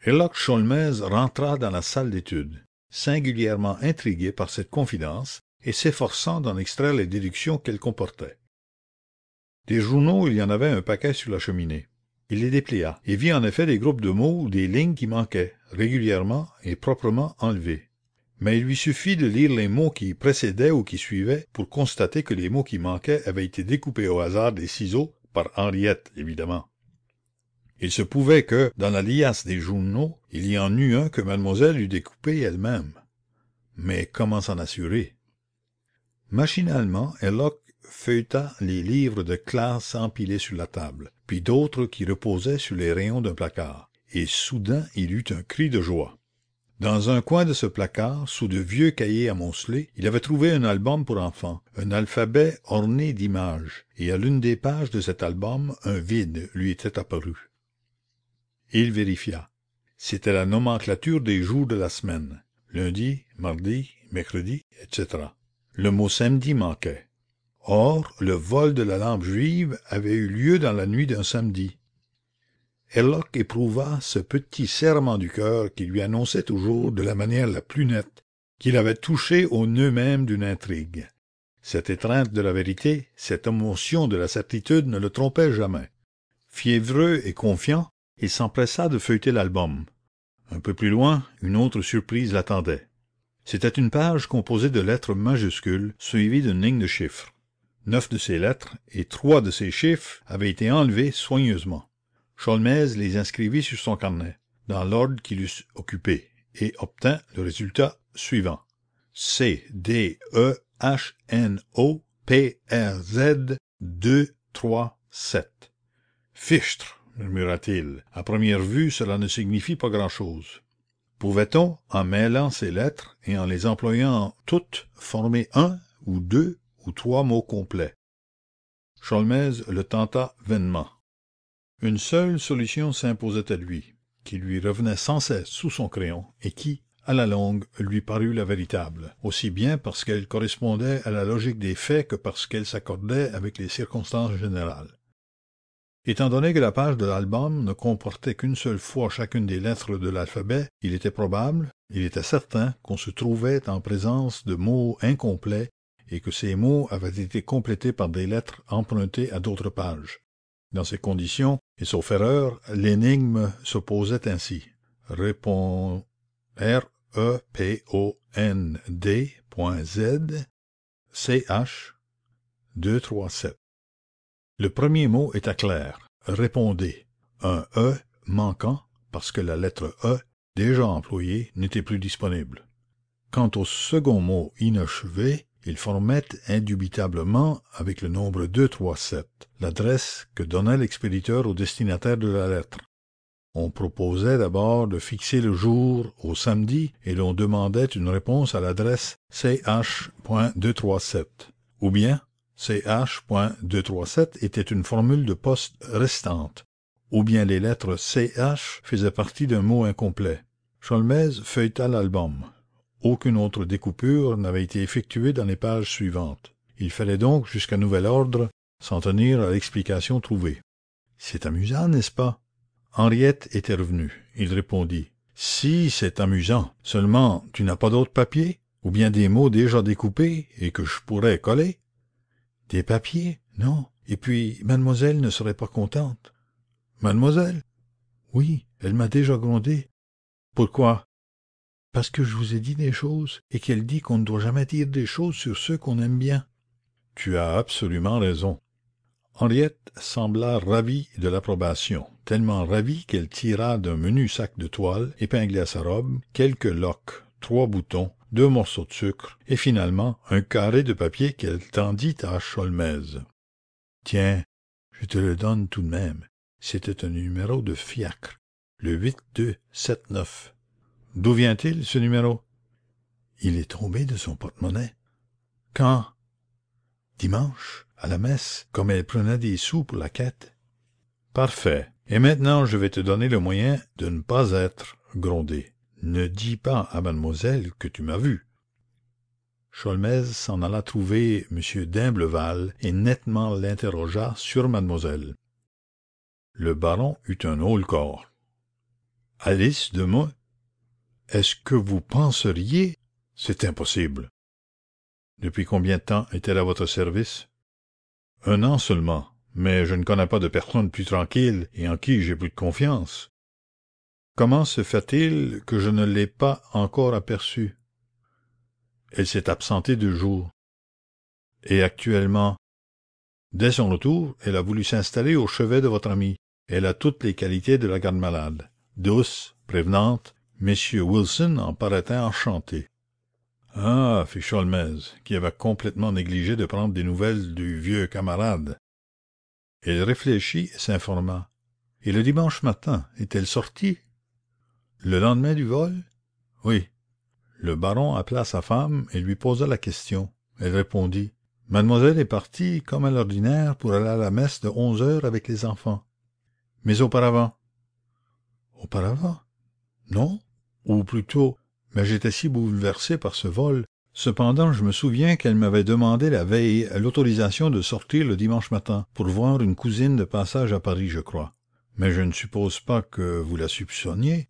Herlock Sholmès rentra dans la salle d'études, singulièrement intrigué par cette confidence et s'efforçant d'en extraire les déductions qu'elle comportait. Des journaux, il y en avait un paquet sur la cheminée. Il les déplia, et vit en effet des groupes de mots ou des lignes qui manquaient, régulièrement et proprement enlevés. Mais il lui suffit de lire les mots qui précédaient ou qui suivaient pour constater que les mots qui manquaient avaient été découpés au hasard des ciseaux, par Henriette, évidemment. Il se pouvait que, dans la liasse des journaux, il y en eût un que mademoiselle eût découpé elle-même. Mais comment s'en assurer? Machinalement, Herlock feuilleta les livres de classe empilés sur la table, puis d'autres qui reposaient sur les rayons d'un placard, et soudain il eut un cri de joie. Dans un coin de ce placard, sous de vieux cahiers amoncelés, il avait trouvé un album pour enfants, un alphabet orné d'images, et à l'une des pages de cet album, un vide lui était apparu. Il vérifia. C'était la nomenclature des jours de la semaine. Lundi, mardi, mercredi, etc. Le mot samedi manquait. Or, le vol de la lampe juive avait eu lieu dans la nuit d'un samedi. Herlock éprouva ce petit serrement du cœur qui lui annonçait toujours, de la manière la plus nette, qu'il avait touché au nœud même d'une intrigue. Cette étreinte de la vérité, cette émotion de la certitude ne le trompaient jamais. Fiévreux et confiant, il s'empressa de feuilleter l'album. Un peu plus loin, une autre surprise l'attendait. C'était une page composée de lettres majuscules, suivies d'une ligne de chiffres. 9 de ces lettres et 3 de ces chiffres avaient été enlevés soigneusement. Sholmès les inscrivit sur son carnet, dans l'ordre qui l'eût occupé, et obtint le résultat suivant. C-D-E-H-N-O-P-R-Z 2-3-7. Fichtre, murmura-t-il. À première vue, cela ne signifie pas grand-chose. Pouvait-on, en mêlant ces lettres et en les employant toutes, former un ou deux ou trois mots complets? Sholmès le tenta vainement. Une seule solution s'imposait à lui, qui lui revenait sans cesse sous son crayon, et qui, à la longue, lui parut la véritable, aussi bien parce qu'elle correspondait à la logique des faits que parce qu'elle s'accordait avec les circonstances générales. Étant donné que la page de l'album ne comportait qu'une seule fois chacune des lettres de l'alphabet, il était probable, il était certain qu'on se trouvait en présence de mots incomplets et que ces mots avaient été complétés par des lettres empruntées à d'autres pages. Dans ces conditions, et sauf erreur, l'énigme se posait ainsi. Répond R-E-P-O-N-D.Z C-H 2-3-7. Le premier mot était clair. Répondez. Un E manquant parce que la lettre E, déjà employée, n'était plus disponible. Quant au second mot inachevé, il formait indubitablement avec le nombre 237, l'adresse que donnait l'expéditeur au destinataire de la lettre. On proposait d'abord de fixer le jour au samedi et l'on demandait une réponse à l'adresse ch.237. Ou bien ch.237 était une formule de poste restante, ou bien les lettres ch faisaient partie d'un mot incomplet. Sholmès feuilleta l'album. Aucune autre découpure n'avait été effectuée dans les pages suivantes. Il fallait donc, jusqu'à nouvel ordre, s'en tenir à l'explication trouvée. C'est amusant, n'est-ce pas? Henriette était revenue. Il répondit. Si, c'est amusant. Seulement, tu n'as pas d'autres papiers? Ou bien des mots déjà découpés et que je pourrais coller? Des papiers? Non. Et puis, mademoiselle ne serait pas contente. Mademoiselle? Oui, elle m'a déjà grondé. Pourquoi? Parce que je vous ai dit des choses, et qu'elle dit qu'on ne doit jamais dire des choses sur ceux qu'on aime bien. Tu as absolument raison. Henriette sembla ravie de l'approbation, tellement ravie qu'elle tira d'un menu sac de toile, épinglé à sa robe, quelques loques, 3 boutons, 2 morceaux de sucre, et finalement un carré de papier qu'elle tendit à Sholmès. Tiens, je te le donne tout de même. C'était un numéro de fiacre, le 8279. D'où vient-il, ce numéro? Il est tombé de son porte-monnaie. Quand? Dimanche, à la messe, comme elle prenait des sous pour la quête. Parfait. Et maintenant, je vais te donner le moyen de ne pas être grondé. Ne dis pas à mademoiselle que tu m'as vu. Sholmès s'en alla trouver M. d'Imblevalle et nettement l'interrogea sur mademoiselle. Le baron eut un haut-le-corps. Alice de moi? Est-ce que vous penseriez? C'est impossible. Depuis combien de temps est-elle à votre service? 1 an seulement, mais je ne connais pas de personne plus tranquille et en qui j'ai plus de confiance. Comment se fait-il que je ne l'ai pas encore aperçue? Elle s'est absentée 2 jours. Et actuellement? Dès son retour, elle a voulu s'installer au chevet de votre ami. Elle a toutes les qualités de la garde-malade. Douce, prévenante, Monsieur Wilson en paraît enchanté. Ah, fit Sholmès, qui avait complètement négligé de prendre des nouvelles du vieux camarade. Elle réfléchit et s'informa. Et le dimanche matin, est-elle sortie? Le lendemain du vol? Oui. Le baron appela sa femme et lui posa la question. Elle répondit. Mademoiselle est partie, comme à l'ordinaire, pour aller à la messe de 11 heures avec les enfants. Mais auparavant? Auparavant? Non, ou plutôt, mais j'étais si bouleversé par ce vol. Cependant, je me souviens qu'elle m'avait demandé la veille l'autorisation de sortir le dimanche matin pour voir une cousine de passage à Paris, je crois. Mais je ne suppose pas que vous la soupçonniez.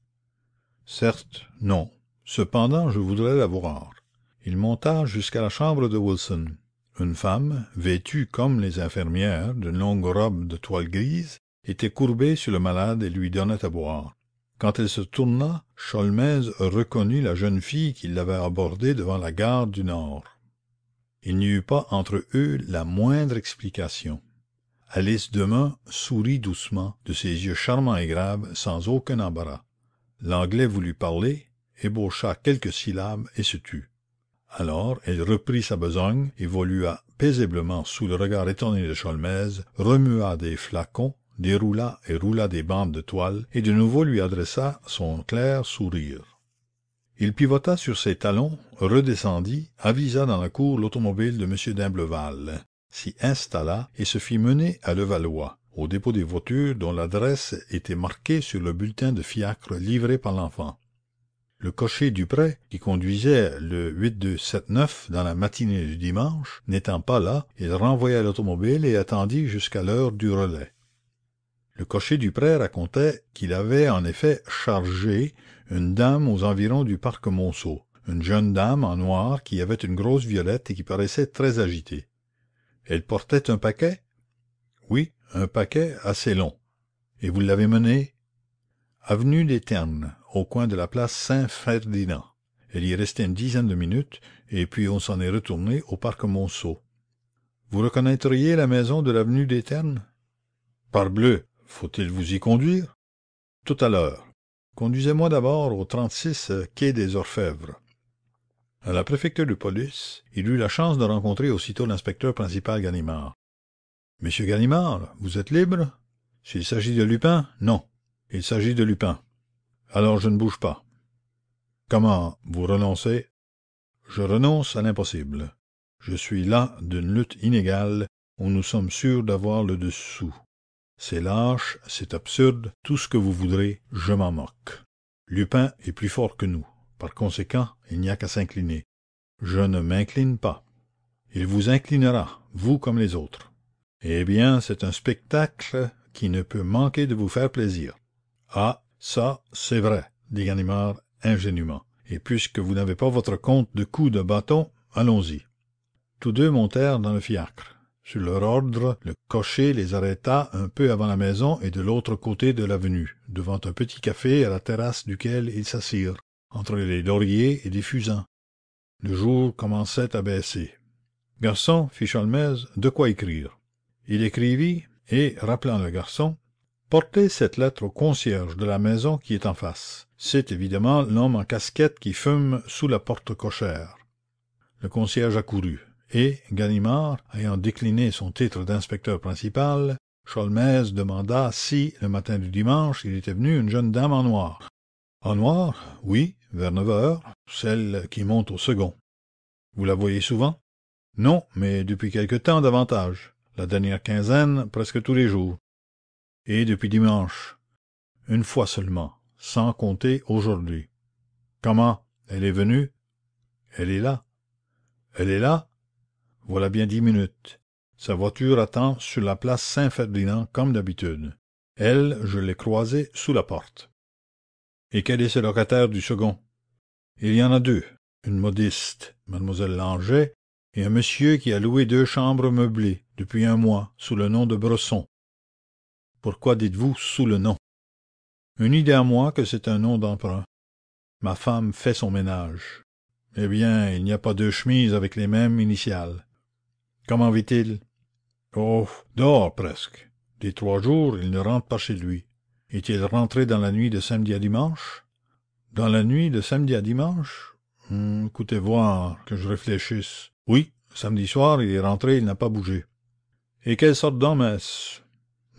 Certes, non. Cependant, je voudrais la voir. Il monta jusqu'à la chambre de Wilson. Une femme, vêtue comme les infirmières d'une longue robe de toile grise, était courbée sur le malade et lui donnait à boire. Quand elle se tourna, Sholmès reconnut la jeune fille qui l'avait abordée devant la gare du Nord. Il n'y eut pas entre eux la moindre explication. Alice Demun sourit doucement, de ses yeux charmants et graves, sans aucun embarras. L'anglais voulut parler, ébaucha quelques syllabes et se tut. Alors elle reprit sa besogne, évolua paisiblement sous le regard étonné de Sholmès, remua des flacons, déroula et roula des bandes de toile, et de nouveau lui adressa son clair sourire. Il pivota sur ses talons, redescendit, avisa dans la cour l'automobile de M. d'Imblevalle, s'y installa et se fit mener à Levallois, au dépôt des voitures dont l'adresse était marquée sur le bulletin de fiacre livré par l'enfant. Le cocher Duprêt, qui conduisait le 8279 dans la matinée du dimanche, n'étant pas là, il renvoya l'automobile et attendit jusqu'à l'heure du relais. Le cocher Duprêt racontait qu'il avait en effet chargé une dame aux environs du parc Monceau, une jeune dame en noir qui avait une grosse violette et qui paraissait très agitée. Elle portait un paquet? Oui, un paquet assez long. Et vous l'avez menée? Avenue des Ternes, au coin de la place Saint-Ferdinand. Elle y est restée une dizaine de minutes, et puis on s'en est retourné au parc Monceau. Vous reconnaîtriez la maison de l'avenue des Ternes? Parbleu, faut-il vous y conduire? Tout à l'heure. Conduisez-moi d'abord au 36 quai des Orfèvres. À la préfecture de police, il eut la chance de rencontrer aussitôt l'inspecteur principal Ganimard. Monsieur Ganimard, vous êtes libre? S'il s'agit de Lupin, non. Il s'agit de Lupin. Alors je ne bouge pas. Comment, vous renoncez? Je renonce à l'impossible. Je suis là d'une lutte inégale où nous sommes sûrs d'avoir le dessous. C'est lâche, c'est absurde, tout ce que vous voudrez, je m'en moque. Lupin est plus fort que nous. Par conséquent, il n'y a qu'à s'incliner. Je ne m'incline pas. Il vous inclinera, vous comme les autres. Eh bien, c'est un spectacle qui ne peut manquer de vous faire plaisir. Ah, ça, c'est vrai, dit Ganimard ingénument. Et puisque vous n'avez pas votre compte de coups de bâton, allons-y. Tous deux montèrent dans le fiacre. Sur leur ordre, le cocher les arrêta un peu avant la maison et de l'autre côté de l'avenue, devant un petit café à la terrasse duquel ils s'assirent, entre les lauriers et des fusains. Le jour commençait à baisser. Garçon, fit Sholmès, de quoi écrire? Il écrivit, et, rappelant le garçon, portez cette lettre au concierge de la maison qui est en face. C'est évidemment l'homme en casquette qui fume sous la porte cochère. Le concierge accourut, et, Ganimard, ayant décliné son titre d'inspecteur principal, Sholmès demanda si, le matin du dimanche, il était venu une jeune dame en noir. En noir? Oui, vers 9 heures, celle qui monte au second. Vous la voyez souvent? Non, mais depuis quelque temps davantage. La dernière quinzaine, presque tous les jours. Et depuis dimanche? Une fois seulement, sans compter aujourd'hui. Comment? Elle est venue? Elle est là. Elle est là? Voilà bien 10 minutes. Sa voiture attend sur la place Saint-Ferdinand comme d'habitude. Elle, je l'ai croisée sous la porte. Et quel est ce locataire du second? Il y en a deux, une modiste, mademoiselle Langeais, et un monsieur qui a loué 2 chambres meublées depuis 1 mois sous le nom de Bresson. Pourquoi dites-vous sous le nom? Une idée à moi que c'est un nom d'emprunt. Ma femme fait son ménage. Eh bien, il n'y a pas 2 chemises avec les mêmes initiales. Comment vit-il? Oh, dehors presque. Les 3 jours, il ne rentre pas chez lui. Est-il rentré dans la nuit de samedi à dimanche? Dans la nuit de samedi à dimanche? Écoutez voir, que je réfléchisse. Oui, samedi soir, il est rentré, il n'a pas bougé. Et quelle sorte d'homme est-ce?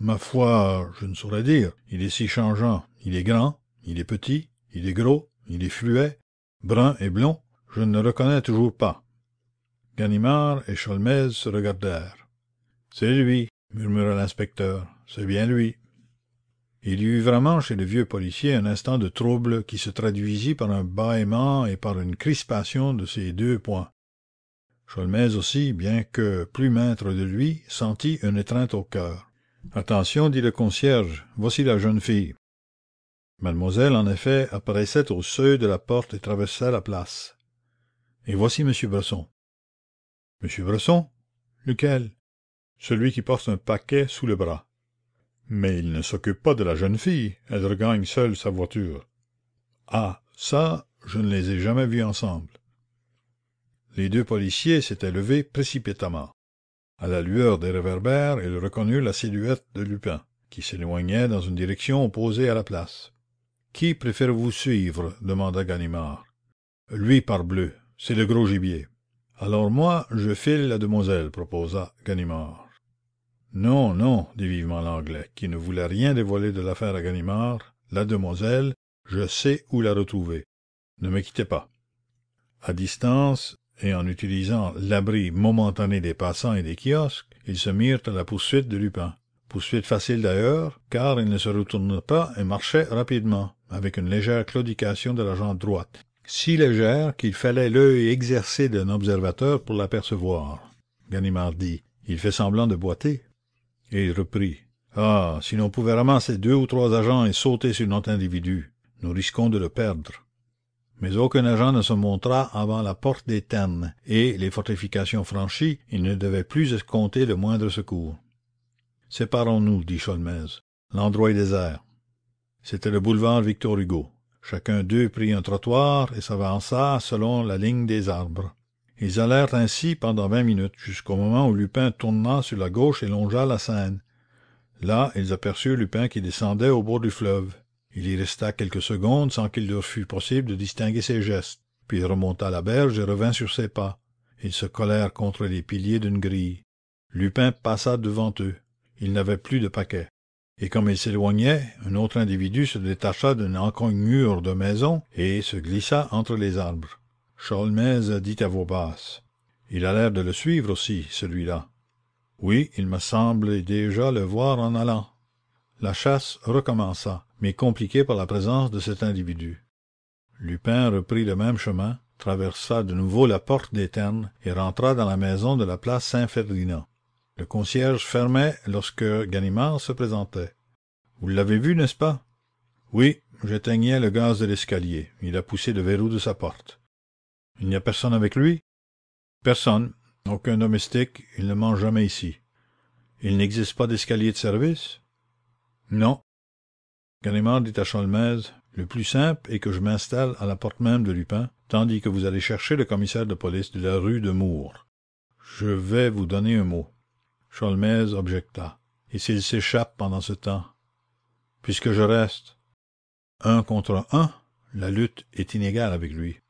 Ma foi, je ne saurais dire. Il est si changeant. Il est grand, il est petit, il est gros, il est fluet, brun et blond. Je ne le reconnais toujours pas. Ganimard et Sholmès se regardèrent. C'est lui, murmura l'inspecteur. C'est bien lui. Il y eut vraiment chez le vieux policier un instant de trouble qui se traduisit par un bâillement et par une crispation de ses deux poings. Sholmès aussi, bien que plus maître de lui, sentit une étreinte au cœur. « Attention, dit le concierge, voici la jeune fille. » Mademoiselle, en effet, apparaissait au seuil de la porte et traversait la place. « Et voici Monsieur Bresson. »« Monsieur Bresson? Lequel? » ?»« Celui qui porte un paquet sous le bras. »« Mais il ne s'occupe pas de la jeune fille, elle regagne seule sa voiture. »« Ah, ça, je ne les ai jamais vus ensemble. » Les deux policiers s'étaient levés précipitamment. À la lueur des réverbères, ils reconnurent la silhouette de Lupin, qui s'éloignait dans une direction opposée à la place. « Qui préférez-vous suivre » demanda Ganimard. « Lui, parbleu, c'est le gros gibier. »« Alors moi, je file la demoiselle, » proposa Ganimard. « Non, non, » dit vivement l'Anglais, qui ne voulait rien dévoiler de l'affaire à Ganimard. « La demoiselle, je sais où la retrouver. Ne me quittez pas. » À distance, et en utilisant l'abri momentané des passants et des kiosques, ils se mirent à la poursuite de Lupin. Poursuite facile d'ailleurs, car il ne se retournait pas et marchait rapidement, avec une légère claudication de la jambe droite, si légère qu'il fallait l'œil exercé d'un observateur pour l'apercevoir. Ganimard dit: « Il fait semblant de boiter. » Et il reprit: « Ah, si l'on pouvait ramasser 2 ou 3 agents et sauter sur notre individu, nous risquons de le perdre. » Mais aucun agent ne se montra avant la porte des Ternes, et, les fortifications franchies, il ne devait plus escompter le moindre secours. « Séparons-nous, » dit Sholmès. « L'endroit est désert. » C'était le boulevard Victor-Hugo. Chacun d'eux prit un trottoir et s'avança selon la ligne des arbres. Ils allèrent ainsi pendant 20 minutes, jusqu'au moment où Lupin tourna sur la gauche et longea la Seine. Là, ils aperçurent Lupin qui descendait au bord du fleuve. Il y resta quelques secondes sans qu'il leur fût possible de distinguer ses gestes, puis il remonta la berge et revint sur ses pas. Ils se collèrent contre les piliers d'une grille. Lupin passa devant eux. Il n'avait plus de paquet. Et comme il s'éloignait, un autre individu se détacha d'une encoignure de maison et se glissa entre les arbres. Sholmès dit à voix basse: « Il a l'air de le suivre aussi, celui-là. »« Oui, il me semblait déjà le voir en allant. » La chasse recommença, mais compliquée par la présence de cet individu. Lupin reprit le même chemin, traversa de nouveau la porte des Ternes et rentra dans la maison de la place Saint-Ferdinand. Le concierge fermait lorsque Ganimard se présentait. « Vous l'avez vu, n'est-ce pas? »« Oui, j'éteignais le gaz de l'escalier. Il a poussé le verrou de sa porte. »« Il n'y a personne avec lui? »« Personne. Aucun domestique. Il ne mange jamais ici. »« Il n'existe pas d'escalier de service? » Non. Ganimard dit à Sholmès: « Le plus simple est que je m'installe à la porte même de Lupin, tandis que vous allez chercher le commissaire de police de la rue de Mours. Je vais vous donner un mot. » Sholmès objecta: « Et s'il s'échappe pendant ce temps? »« Puisque je reste. » « 1 contre 1, la lutte est inégale avec lui.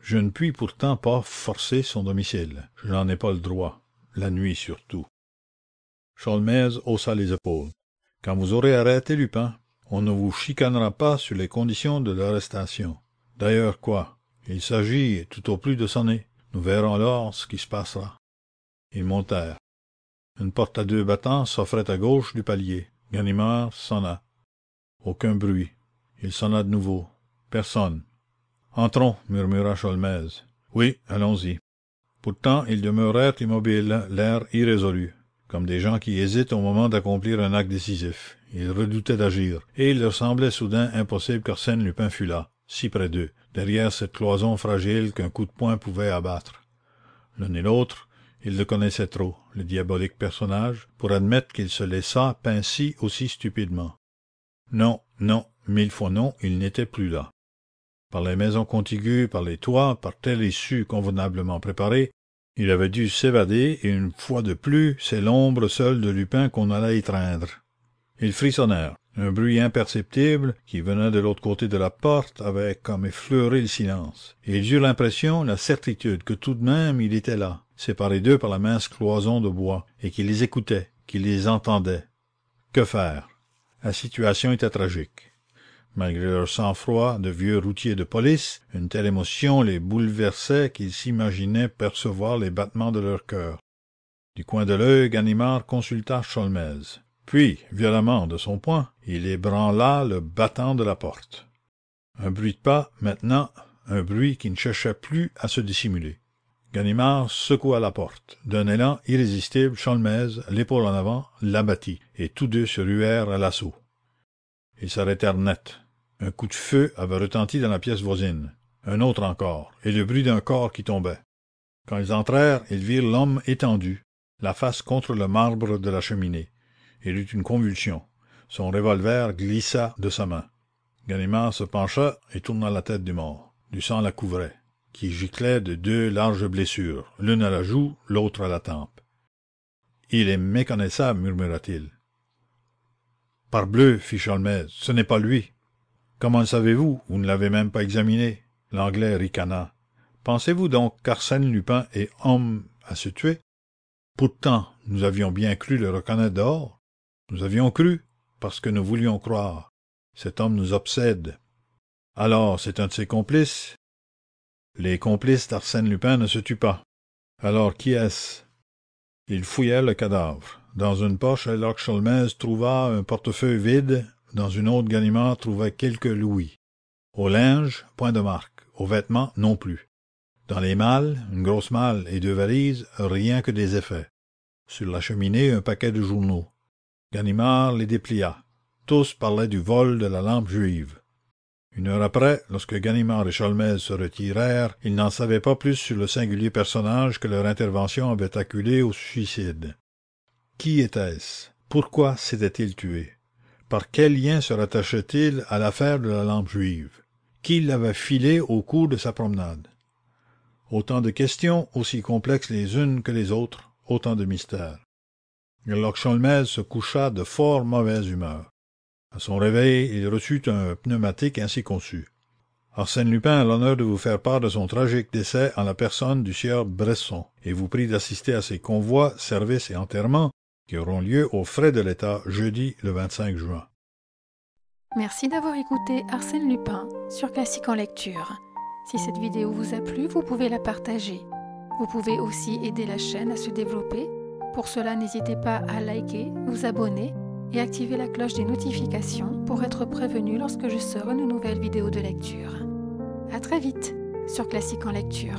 Je ne puis pourtant pas forcer son domicile. Je n'en ai pas le droit, la nuit surtout. » Sholmès haussa les épaules. « Quand vous aurez arrêté Lupin, on ne vous chicanera pas sur les conditions de l'arrestation. D'ailleurs quoi, il s'agit tout au plus de sonner. Nous verrons alors ce qui se passera. » Ils montèrent. Une porte à 2 battants s'offrait à gauche du palier. Ganimard sonna. Aucun bruit. Il sonna de nouveau. Personne. « Entrons, » murmura Sholmès. « Oui, allons-y. » Pourtant ils demeurèrent immobiles, l'air irrésolu, comme des gens qui hésitent au moment d'accomplir un acte décisif. Ils redoutaient d'agir, et il leur semblait soudain impossible qu'Arsène Lupin fût là, si près d'eux, derrière cette cloison fragile qu'un coup de poing pouvait abattre. L'un et l'autre, ils le connaissaient trop, le diabolique personnage, pour admettre qu'il se laissât pincer aussi stupidement. Non, non, 1000 fois non, il n'était plus là. Par les maisons contiguës, par les toits, par telle issue convenablement préparée, il avait dû s'évader, et une fois de plus, c'est l'ombre seule de Lupin qu'on allait étreindre. Ils frissonnèrent. Un bruit imperceptible, qui venait de l'autre côté de la porte, avait comme effleuré le silence, et ils eurent l'impression, la certitude que tout de même il était là, séparés d'eux par la mince cloison de bois, et qu'il les écoutait, qu'il les entendait. Que faire? La situation était tragique. Malgré leur sang-froid de vieux routiers de police, une telle émotion les bouleversait qu'ils s'imaginaient percevoir les battements de leur cœur. Du coin de l'œil, Ganimard consulta Sholmès. Puis, violemment de son poing, il ébranla le battant de la porte. Un bruit de pas, maintenant, un bruit qui ne cherchait plus à se dissimuler. Ganimard secoua la porte. D'un élan irrésistible, Sholmès, l'épaule en avant, l'abattit, et tous deux se ruèrent à l'assaut. Ils s'arrêtèrent net. Un coup de feu avait retenti dans la pièce voisine. Un autre encore, et le bruit d'un corps qui tombait. Quand ils entrèrent, ils virent l'homme étendu, la face contre le marbre de la cheminée. Il eut une convulsion. Son revolver glissa de sa main. Ganimard se pencha et tourna la tête du mort. Du sang la couvrait, qui giclait de deux larges blessures, l'une à la joue, l'autre à la tempe. « Il est méconnaissable, murmura-t-il. »« Parbleu, fit Sholmès, ce n'est pas lui. »« Comment le savez-vous? Vous ne l'avez même pas examiné. » L'Anglais ricana. « Pensez-vous donc qu'Arsène Lupin est homme à se tuer? Pourtant, nous avions bien cru le reconnaître dehors. Nous avions cru, parce que nous voulions croire. Cet homme nous obsède. Alors, c'est un de ses complices? Les complices d'Arsène Lupin ne se tuent pas. Alors, qui est-ce? » Ils fouillèrent le cadavre. Dans une poche, Herlock Sholmès trouva un portefeuille vide, dans une autre Ganimard trouva quelques louis. Au linge, point de marque. Aux vêtements, non plus. Dans les malles, une grosse malle et deux valises, rien que des effets. Sur la cheminée, un paquet de journaux. Ganimard les déplia. Tous parlaient du vol de la lampe juive. Une heure après, lorsque Ganimard et Sholmès se retirèrent, ils n'en savaient pas plus sur le singulier personnage que leur intervention avait acculé au suicide. Qui était-ce? Pourquoi s'était-il tué? Par quel lien se rattachait-il à l'affaire de la lampe juive? Qui l'avait filé au cours de sa promenade? Autant de questions, aussi complexes les unes que les autres, autant de mystères. Herlock Sholmès se coucha de fort mauvaise humeur. À son réveil, il reçut un pneumatique ainsi conçu. Arsène Lupin a l'honneur de vous faire part de son tragique décès en la personne du sieur Bresson et vous prie d'assister à ses convois, services et enterrements qui auront lieu aux frais de l'État jeudi le 25 juin. Merci d'avoir écouté Arsène Lupin sur Classique en lecture. Si cette vidéo vous a plu, vous pouvez la partager. Vous pouvez aussi aider la chaîne à se développer. Pour cela, n'hésitez pas à liker, vous abonner et activer la cloche des notifications pour être prévenu lorsque je sors une nouvelle vidéo de lecture. À très vite sur Classique en lecture.